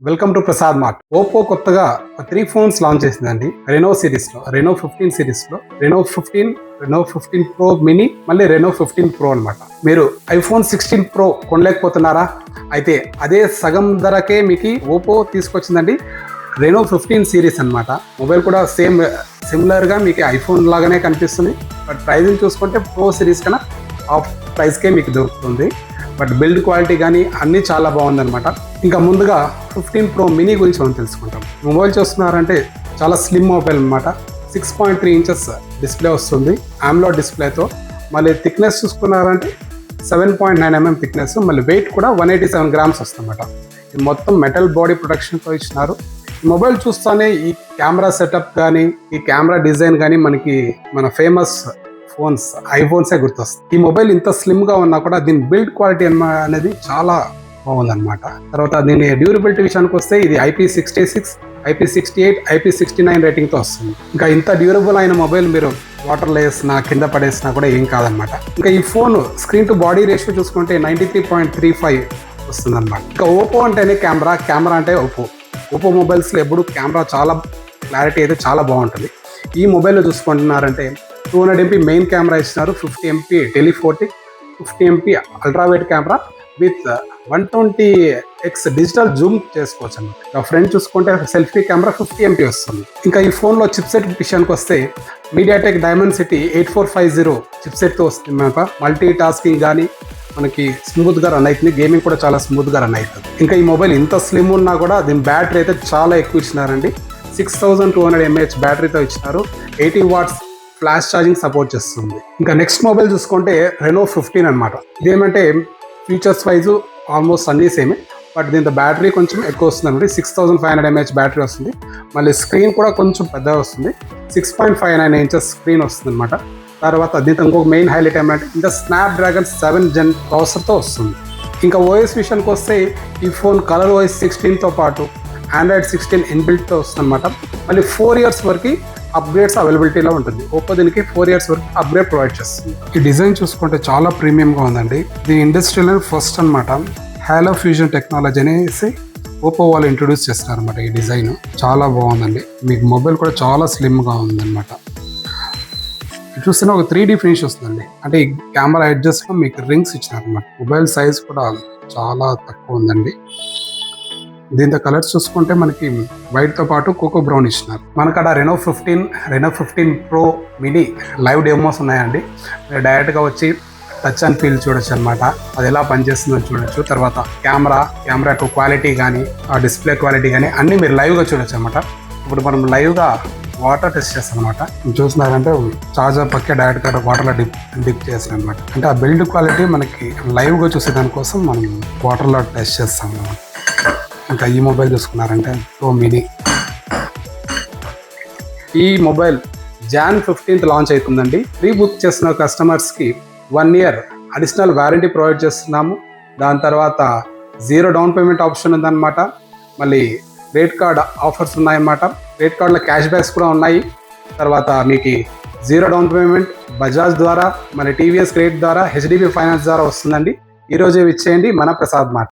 Welcome to Prasad mart. Oppo కొత్తగా 3 phones launch చేసిందండి. Renault series లో, రెనో 15 సిరీస్ లో రెనో 15, రెనో 15 ప్రో మినీ, మళ్ళీ రెనో 15 ప్రో అన్నమాట. మీరు ఐఫోన్ 16 ప్రో కొనలేకపోతున్నారా? అయితే అదే సగం ధరకే మీకు ఓప్పో తీసుకొచ్చిందండి. రెనో 15 సిరీస్ అన్నమాట. మొబైల్ కూడా సిమిలర్ గా మీకు ఐఫోన్ లాగానే కనిపిస్తుంది. బట్ ప్రైజింగ్ చూసుకుంటే ప్రో సిరీస్ కన్నా హాఫ్ ప్రైస్కే మీకు దొరుకుతుంది. బట్ బిల్డ్ క్వాలిటీ కానీ అన్నీ చాలా బాగుందన్నమాట. ఇంకా ముందుగా 15 ప్రో మినీ గురించి మనం తెలుసుకుంటాం. మొబైల్ చూస్తున్నారంటే చాలా స్లిమ్ మొబైల్ అనమాట. 6.3 ఇంచెస్ డిస్ప్లే వస్తుంది AMOLED డిస్ప్లేతో. మళ్ళీ థిక్నెస్ చూసుకున్నారంటే 7.9 mm థిక్నెస్. మళ్ళీ వెయిట్ కూడా 187 గ్రామ్స్ వస్తుందన్నమాట. ఇది మొత్తం మెటల్ బాడీ ప్రొటెక్షన్తో ఇచ్చినారు. ఈ మొబైల్ చూస్తానే ఈ కెమెరా సెటప్ కానీ, ఈ కెమెరా డిజైన్ కానీ మన ఫేమస్ ఫోన్స్ ఐఫోన్సే గుర్తొస్తుంది. ఈ మొబైల్ ఇంత స్లిమ్ గా ఉన్నా కూడా దీని బిల్డ్ క్వాలిటీ అనేది చాలా బాగుందన్నమాట. తర్వాత దీని డ్యూరబిలిటీ విషయానికి వస్తే ఇది IP66, IP68, IP69 రేటింగ్తో వస్తుంది. ఇంకా ఇంత డ్యూరబుల్ అయిన మొబైల్ మీరు వాటర్లో వేసినా కింద పడేసినా కూడా ఏం కాదనమాట. ఇంకా ఈ phone screen to body ratio చూసుకుంటే 93.35 వస్తుంది అనమాట. ఇంకా ఓప్పో అంటేనే కెమెరా అంటే ఓప్పో మొబైల్స్లో ఎప్పుడు కెమెరా చాలా క్లారిటీ అయితే చాలా బాగుంటుంది. ఈ మొబైల్లో చూసుకుంటున్నారంటే 200 MP మెయిన్ కెమెరా ఇచ్చినారు, 50 MP telephoto, 50 MP ultrawide camera with 120x digital Zoom చేసుకోవచ్చు అన్నమాట. ఫ్రంట్ చూసుకుంటే సెల్ఫీ కెమెరా 50 MP వస్తుంది. ఇంకా ఈ ఫోన్లో చిప్సెట్ విషయానికి వస్తే మీడియాటెక్ డైమెన్సిటీ 8450 చిప్సెట్తో వస్తుంది అన్నమాట. మల్టీ టాస్కింగ్ కానీ మనకి స్మూత్గా రన్ అవుతుంది. గేమింగ్ కూడా చాలా స్మూత్గా రన్ అవుతుంది. ఇంకా ఈ మొబైల్ ఇంత స్లిమ్ ఉన్నా కూడా దీని బ్యాటరీ అయితే చాలా ఎక్కువ ఇచ్చినారండి. 6200 mAh బ్యాటరీతో ఇచ్చినారు. 80 watts ఫ్లాష్ ఛార్జింగ్ సపోర్ట్ చేస్తుంది. ఇంకా నెక్స్ట్ మొబైల్ చూసుకుంటే రెనో 15 అనమాట. ఇదేమంటే ఫీచర్స్ వైజ్ ఆల్మోస్ట్ అన్నీ సేమే, బట్ దీంతో బ్యాటరీ కొంచెం ఎక్కువ వస్తుంది అనమాట. 6500 mAh బ్యాటరీ వస్తుంది. మళ్ళీ స్క్రీన్ కూడా కొంచెం పెద్దగా వస్తుంది. 6.59 inches స్క్రీన్ వస్తుంది అనమాట. తర్వాత దీంతో ఇంకొక మెయిన్ హైలైట్ ఏమంటే ఇంకా స్నాప్డ్రాగన్ 7 Gen ప్రాసెసర్తో వస్తుంది. ఇంకా ఓఎస్ విషయానికి వస్తే ఈ ఫోన్ కలర్ OS 16తో పాటు Android 16 ఇన్బిల్ట్తో వస్తుంది అనమాట. మళ్ళీ 4 years వరకు అప్గ్రేడ్స్ అవైలబిలిటీలో ఉంటుంది. ఓప్పో దీనికి 4 years వరకు అప్గ్రేడ్ ప్రొవైడ్ చేస్తుంది. ఈ డిజైన్ చూసుకుంటే చాలా ప్రీమియంగా ఉందండి. ఇది ఇండస్ట్రీలో ఫస్ట్ అనమాట. హాలో ఫ్యూజన్ టెక్నాలజీ అనేసి ఓప్పో వాళ్ళు ఇంట్రొడ్యూస్ చేస్తున్నారు అనమాట. ఈ డిజైన్ చాలా బాగుందండి. మీకు మొబైల్ కూడా చాలా స్లిమ్గా ఉందన్నమాట. చూస్తున్నా ఒక 3D ఫినిష్ వస్తుందండి. అంటే ఈ కెమెరా ఎడ్జెస్లో మీకు రింగ్స్ ఇచ్చినారు అనమాట. మొబైల్ సైజ్ కూడా చాలా తక్కువ ఉందండి. దీంతో కలర్స్ చూసుకుంటే మనకి వైట్తో పాటు కోకో బ్రౌన్ ఇచ్చినారు. మనకడ Reno 15 Pro mini live demos ఉన్నాయండి. మీరు డైరెక్ట్గా వచ్చి టచ్ అండ్ ఫీల్ చూడొచ్చు అనమాట. అది ఎలా పనిచేస్తుందో చూడొచ్చు. తర్వాత కెమెరా యొక్క క్వాలిటీ కానీ, ఆ డిస్ప్లే క్వాలిటీ కానీ అన్నీ మీరు లైవ్గా చూడొచ్చు అనమాట. ఇప్పుడు మనం లైవ్గా వాటర్ టెస్ట్ చేస్తాం అనమాట. చూస్తున్నారంటే చార్జర్ పక్కే డైరెక్ట్గా వాటర్లో డిప్ చేస్తాం అనమాట. అంటే ఆ బిల్డ్ క్వాలిటీ మనకి లైవ్గా చూసే దానికోసం మనం వాటర్లో టెస్ట్ చేస్తాం అనమాట. ఇంకా ఈ మొబైల్ చూసుకున్నారంటే ప్రో మినీ. ఈ మొబైల్ Jan 15th లాంచ్ అవుతుందండి. బుక్ చేసిన కస్టమర్స్కి 1 year అడిషనల్ వారంటీ ప్రొవైడ్ చేస్తున్నాము. దాని తర్వాత 0 డౌన్ పేమెంట్ ఆప్షన్ ఉందన్నమాట. మళ్ళీ క్రెడిట్ కార్డ్ ఆఫర్స్ ఉన్నాయన్నమాట. క్రెడిట్ కార్డులో క్యాష్ బ్యాక్స్ కూడా ఉన్నాయి. తర్వాత మీకు 0 డౌన్ పేమెంట్ బజాజ్ ద్వారా, మళ్ళీ TVS క్రెడిట్ ద్వారా, HDB ఫైనాన్స్ ద్వారా వస్తుందండి. ఈరోజే ఇచ్చేయండి మన ప్రసాద్ మార్ట్.